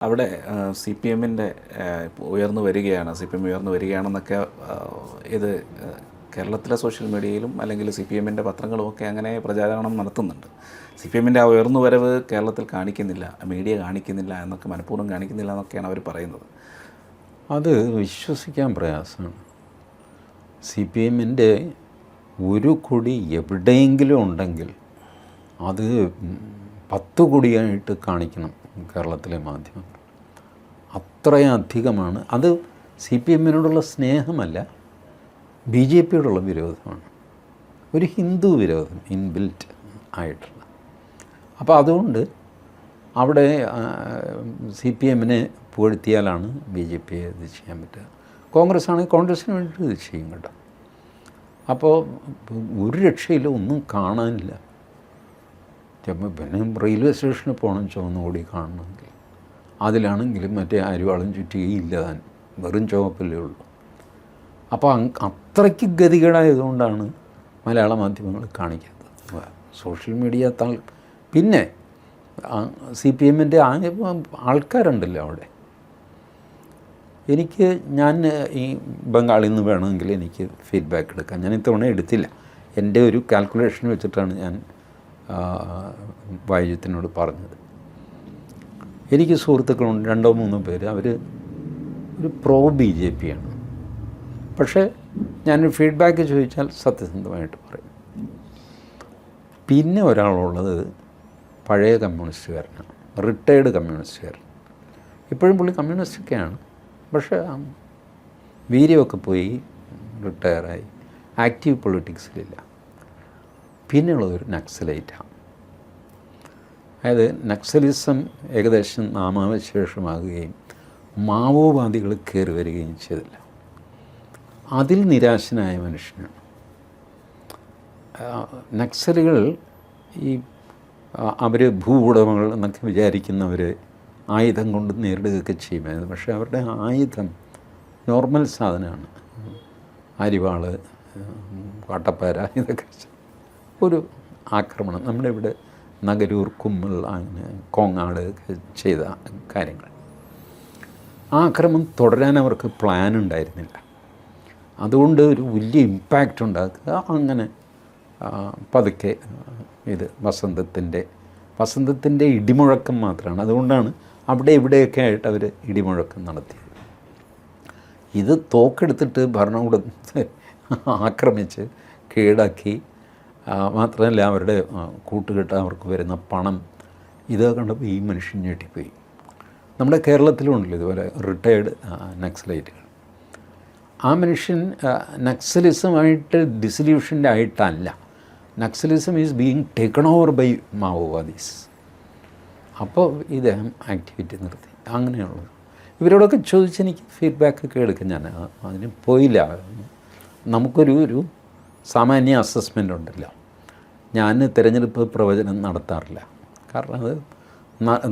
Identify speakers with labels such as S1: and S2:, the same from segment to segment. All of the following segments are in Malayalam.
S1: അവിടെ സി പി എമ്മിൻ്റെ ഉയർന്നു വരികയാണ്, സി പി എം ഉയർന്നു വരികയാണെന്നൊക്കെ ഇത് കേരളത്തിലെ സോഷ്യൽ മീഡിയയിലും അല്ലെങ്കിൽ സി പി എമ്മിൻ്റെ പത്രങ്ങളുമൊക്കെ അങ്ങനെ പ്രചാരണം നടത്തുന്നുണ്ട്. സി പി എമ്മിൻ്റെ ആ ഉയർന്നു വരവ് കേരളത്തിൽ കാണിക്കുന്നില്ല, മീഡിയ കാണിക്കുന്നില്ല എന്നൊക്കെ, മനഃപൂർവ്വം കാണിക്കുന്നില്ല എന്നൊക്കെയാണ് അവർ പറയുന്നത്.
S2: അത് വിശ്വസിക്കാൻ പ്രയാസമാണ്. സി പി എമ്മിൻ്റെ ഒരു കൊടി എവിടെയെങ്കിലും ഉണ്ടെങ്കിൽ അത് 10 കൊടിയായിട്ട് കാണിക്കണം കേരളത്തിലെ മാധ്യമങ്ങൾ. അത്രയധികമാണ്. അത് സി പി എമ്മിനോടുള്ള സ്നേഹമല്ല, ബി ജെ പിയോടുള്ള വിരോധമാണ്. ഒരു ഹിന്ദു വിരോധം ഇൻബിൽറ്റ് ആയിട്ടുള്ള. അപ്പോൾ അതുകൊണ്ട് അവിടെ സി പി എമ്മിനെ പുകഴ്ത്തിയാലാണ് ബി ജെ പിയെ ഇത് ചെയ്യാൻ പറ്റുക. കോൺഗ്രസ് ആണെങ്കിൽ കോൺഗ്രസ്സിന് വേണ്ടിയിട്ട് ഇത് ചെയ്യും കേട്ടോ. അപ്പോൾ ഒരു രക്ഷയില്ല, ഒന്നും കാണാനില്ല. പിന്നെ റെയിൽവേ സ്റ്റേഷനിൽ പോകണം ചുവന്ന കൊടി കാണണമെങ്കിൽ, അതിലാണെങ്കിലും മറ്റേ അരിവാളും ചുറ്റുകയില്ല, താൻ വെറും ചുവപ്പല്ലേ ഉള്ളൂ. അപ്പോൾ അത്രയ്ക്ക് ഗതികേടായതുകൊണ്ടാണ് മലയാള മാധ്യമങ്ങൾ കാണിക്കാത്തത്. സോഷ്യൽ മീഡിയ പിന്നെ സി പി എമ്മിൻ്റെ ആൾക്കാരുണ്ടല്ലോ അവിടെ. ഞാൻ ഈ ബംഗാളിൽ നിന്ന് വേണമെങ്കിൽ എനിക്ക് ഫീഡ്ബാക്ക് എടുക്കാം. ഞാൻ ഇത്തവണ എടുത്തില്ല. എൻ്റെ ഒരു കാൽക്കുലേഷൻ വെച്ചിട്ടാണ് ഞാൻ വൈദ്യത്തിനോട് പറഞ്ഞത്. എനിക്ക് സുഹൃത്തുക്കളുണ്ട് 2-3 പേര്, അവർ ഒരു പ്രോ ബി ജെ പി ആണ്. പക്ഷേ ഞാനൊരു ഫീഡ്ബാക്ക് ചോദിച്ചാൽ സത്യസന്ധമായിട്ട് പറയും. പിന്നെ ഒരാളുള്ളത് പഴയ കമ്മ്യൂണിസ്റ്റുകാരനാണ്, റിട്ടയേർഡ് കമ്മ്യൂണിസ്റ്റുകാരൻ. ഇപ്പോഴും പുള്ളി കമ്മ്യൂണിസ്റ്റൊക്കെയാണ്, പക്ഷേ വീര്യമൊക്കെ പോയി റിട്ടയറായി, ആക്റ്റീവ് പൊളിറ്റിക്സിലില്ല. പിന്നെയുള്ളതൊരു നക്സലൈറ്റാണ്. അതായത് നക്സലിസം ഏകദേശം നാമാവശേഷമാകുകയും മാവോവാദികൾ കയറി വരികയും ചെയ്തില്ല. അതിൽ നിരാശനായ മനുഷ്യനാണ്. നക്സലുകൾ അവർ ഭൂവുടമകൾ എന്നൊക്കെ വിചാരിക്കുന്നവർ ആയുധം കൊണ്ട് നേരിടുകയൊക്കെ ചെയ്യുമായിരുന്നു. പക്ഷേ അവരുടെ ആയുധം നോർമൽ സാധനമാണ്. അരിവാള്, കാട്ടപ്പാര, ഇതൊക്കെ ഒരു ആക്രമണം. നമ്മുടെ ഇവിടെ നഗരൂർ, കുമ്മൽ, അങ്ങനെ കോങ്ങാട് ചെയ്ത കാര്യങ്ങൾ. ആ ആക്രമണം തുടരാൻ അവർക്ക് പ്ലാൻ ഉണ്ടായിരുന്നില്ല. അതുകൊണ്ട് ഒരു വലിയ ഇമ്പാക്റ്റ് ഉണ്ടാക്കുക. അങ്ങനെ പതുക്കെ ഇത് വസന്തത്തിൻ്റെ ഇടിമുഴക്കം മാത്രമാണ്. അതുകൊണ്ടാണ് അവിടെ ഇവിടെയൊക്കെ ആയിട്ട് അവർ ഇടിമുഴക്കം നടത്തിയത്. ഇത് തോക്കെടുത്തിട്ട് ഭരണകൂടത്തെ ആക്രമിച്ച് കീഴടക്കി, മാത്രമല്ല അവരുടെ കൂട്ടുകെട്ട്, അവർക്ക് വരുന്ന പണം, ഇതൊക്കെ കണ്ടപ്പോൾ ഈ മനുഷ്യൻ ഞെട്ടിപ്പോയി. നമ്മുടെ കേരളത്തിലും ഉണ്ടല്ലോ ഇതുപോലെ റിട്ടയേർഡ് നക്സലൈറ്റുകൾ. ആ മനുഷ്യൻ നക്സലിസമായിട്ട് ഡിസല്യൂഷൻ്റെ ആയിട്ടല്ല, Naxalism is being taken over by മാവോവാദീസ്. അപ്പോൾ ഇദ്ദേഹം ആക്ടിവിറ്റി നിർത്തി. അങ്ങനെയുള്ളത് ഇവരോടൊക്കെ ചോദിച്ച് എനിക്ക് ഫീഡ്ബാക്കൊക്കെ എടുക്കും. ഞാൻ അതിന് പോയില്ല. നമുക്കൊരു സാമാന്യ അസസ്മെൻ്റ് ഉണ്ടല്ലോ. ഞാൻ തിരഞ്ഞെടുപ്പ് പ്രവചനം നടത്താറില്ല. കാരണം അത്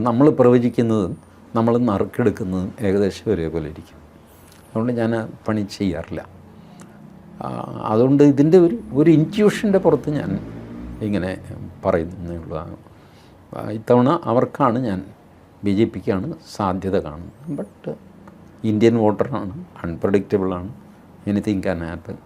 S2: നമ്മൾ പ്രവചിക്കുന്നതും നമ്മൾ നറുക്കെടുക്കുന്നതും ഏകദേശം ഒരേപോലെ ഇരിക്കും. അതുകൊണ്ട് ഞാൻ പണി ചെയ്യാറില്ല. അതുകൊണ്ട് ഇതിൻ്റെ ഒരു ഇൻറ്റ്യൂഷൻ്റെ പുറത്ത് ഞാൻ ഇങ്ങനെ പറയുന്നേ ഉള്ളൂ. ഇത്തവണ അവർക്കാണ്, ഞാൻ ബി ജെ പിക്കാണ് സാധ്യത കാണുന്നത്. ബട്ട് ഇന്ത്യൻ വോട്ടറാണ്, അൺപ്രഡിക്റ്റബിളാണ്, എനിത്തിങ് ക്യാൻ ഹാപ്പൻ.